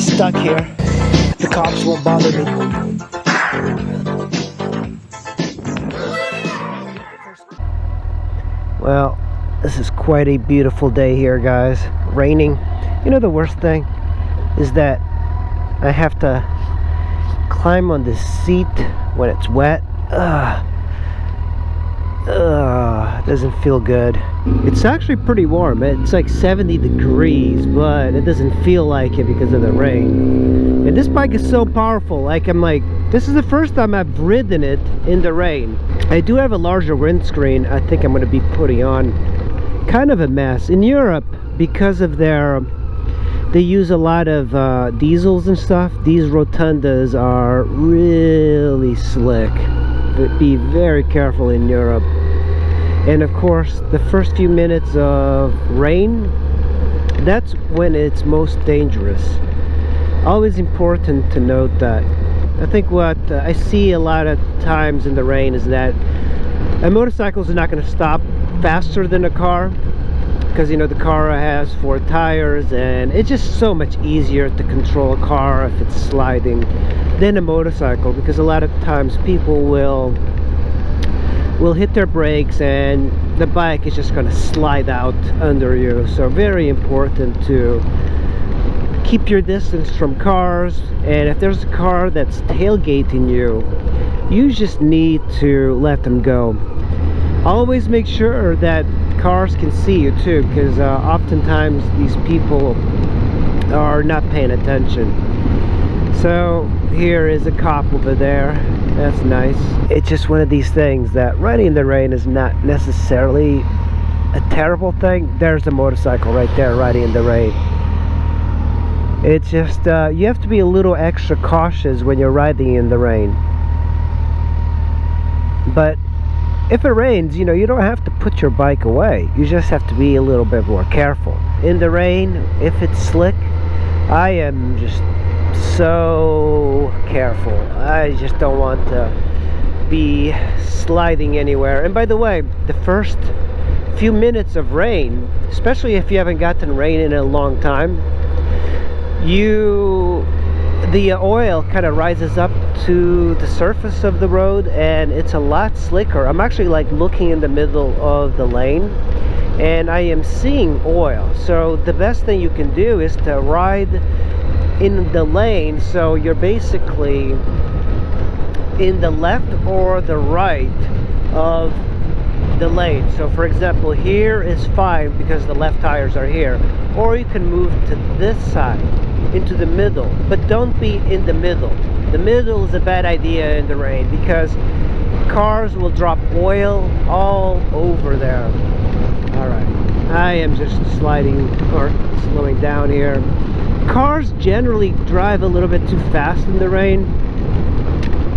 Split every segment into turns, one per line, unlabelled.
stuck here. The cops won't bother me. Well, this is quite a beautiful day here, guys. Raining. You know, the worst thing is that I have to climb on this seat when it's wet. It doesn't feel good. It's actually pretty warm. It's like 70 degrees, but it doesn't feel like it because of the rain. And this bike is so powerful. This is the first time I've ridden it in the rain. I do have a larger windscreen I think I'm going to be putting on. Kind of a mess. In Europe, because of they use a lot of diesels and stuff, these rotundas are really slick. But be very careful in Europe. And of course, the first few minutes of rain, that's when it's most dangerous. Always important to note that. I think what I see a lot of times in the rain is that motorcycles are not going to stop faster than a car, because you know the car has 4 tires and it's just so much easier to control a car if it's sliding than a motorcycle, because a lot of times people will hit their brakes and the bike is just going to slide out under you. So very important to keep your distance from cars, and if there's a car that's tailgating you, you just need to let them go. Always make sure that cars can see you too, because oftentimes these people are not paying attention. So here is a cop over there. That's nice. It's just one of these things that riding in the rain is not necessarily a terrible thing. There's a motorcycle right there riding in the rain. It's just you have to be a little extra cautious when you're riding in the rain. But if it rains, you know, you don't have to put your bike away. You just have to be a little bit more careful. In the rain, if it's slick, I am just so careful. I just don't want to be sliding anywhere. And by the way, the first few minutes of rain, especially if you haven't gotten rain in a long time, the oil kind of rises up to the surface of the road and it's a lot slicker. I'm actually like looking in the middle of the lane and I am seeing oil. So the best thing you can do is to ride in the lane, so you're basically in the left or the right of the lane. So for example, here is fine because the left tires are here, or you can move to this side into the middle, but don't be in the middle. The middle is a bad idea in the rain because cars will drop oil all over there. All right, I am just sliding or slowing down here. Cars generally drive a little bit too fast in the rain.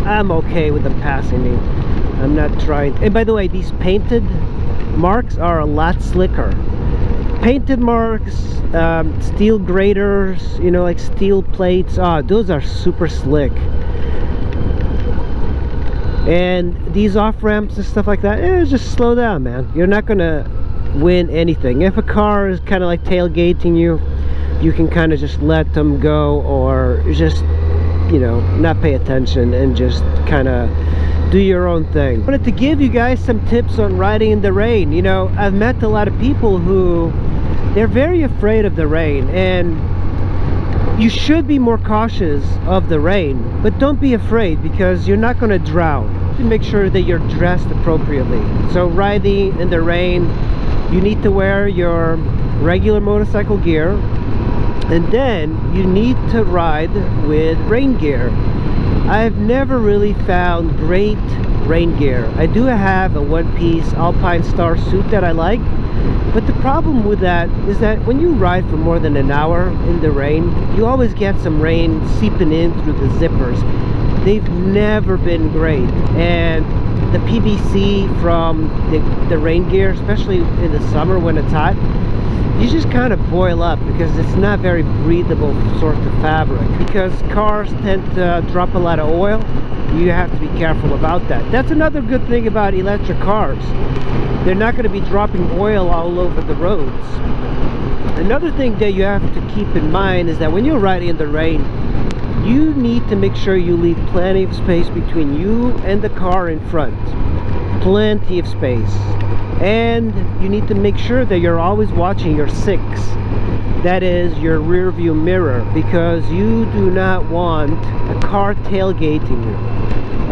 I'm okay with them passing me. I'm not trying. And by the way, these painted marks are a lot slicker. Painted marks, steel graters, you know, like steel plates, those are super slick. And these off ramps and stuff like that, just slow down, man. You're not gonna win anything. If a car is kind of like tailgating you, you can kind of just let them go, or just, you know, not pay attention and just kind of do your own thing. I wanted to give you guys some tips on riding in the rain. You know, I've met a lot of people who they're very afraid of the rain, and you should be more cautious of the rain, but don't be afraid because you're not going to drown. You have to make sure that you're dressed appropriately. So riding in the rain, you need to wear your regular motorcycle gear, and then you need to ride with rain gear. I've never really found great rain gear. I do have a one-piece Alpinestar suit that I like, but the problem with that is that when you ride for more than an hour in the rain, you always get some rain seeping in through the zippers. They've never been great, and the PVC from the rain gear, especially in the summer when it's hot, you just kind of boil up because it's not very breathable sort of fabric. Because cars tend to drop a lot of oil, you have to be careful about that. That's another good thing about electric cars. They're not going to be dropping oil all over the roads. Another thing that you have to keep in mind is that when you're riding in the rain, you need to make sure you leave plenty of space between you and the car in front. Plenty of space. And you need to make sure that you're always watching your six. That is your rear view mirror, because you do not want a car tailgating you.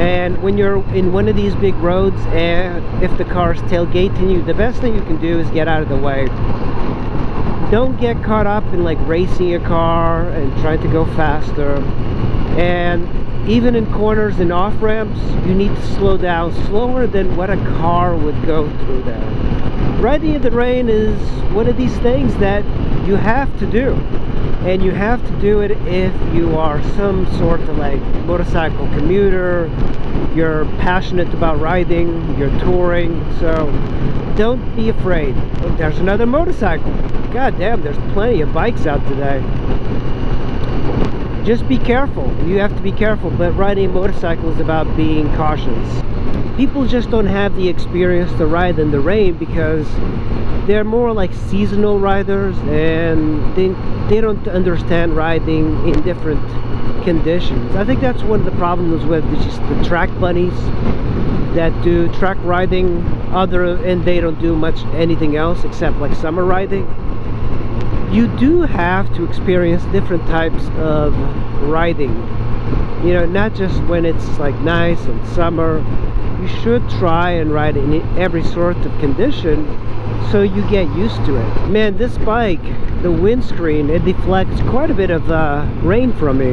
And when you're in one of these big roads and if the car's tailgating you, the best thing you can do is get out of the way. Don't get caught up in like racing a car and trying to go faster. And even in corners and off ramps, you need to slow down slower than what a car would go through there. Riding in the rain is one of these things that you have to do, and you have to do it if you are some sort of like motorcycle commuter, you're passionate about riding, you're touring. So don't be afraid. Oh, there's another motorcycle. God damn, there's plenty of bikes out today. Just be careful. You have to be careful, but riding a motorcycle is about being cautious. People just don't have the experience to ride in the rain because they're more like seasonal riders, and they don't understand riding in different conditions. I think that's one of the problems with just the track bunnies that do track riding and they don't do much anything else except like summer riding. You do have to experience different types of riding, you know, not just when it's like nice and summer. You should try and ride in every sort of condition so you get used to it. Man, this bike, the windscreen, it deflects quite a bit of rain from me.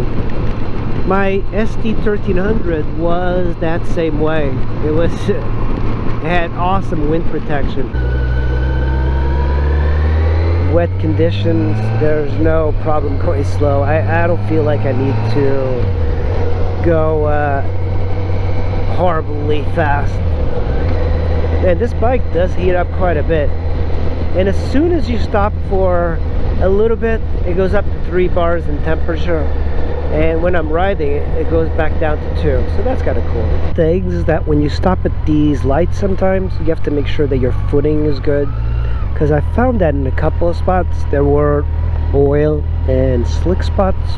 My ST1300 was that same way. It had awesome wind protection. Wet conditions, there's no problem going slow. I don't feel like I need to go horribly fast. And this bike does heat up quite a bit, and as soon as you stop for a little bit, it goes up to 3 bars in temperature, and when I'm riding it goes back down to 2. So that's kind of cool. Things is that when you stop at these lights, sometimes you have to make sure that your footing is good, because I found that in a couple of spots there were oil and slick spots.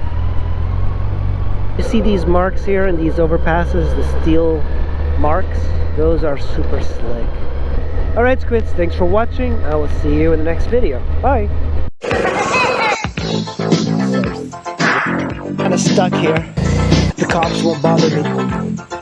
You see these marks here and these overpasses, the steel marks, those are super slick. Alright squids, thanks for watching. I will see you in the next video. Bye! Kinda stuck here. The cops won't bother me.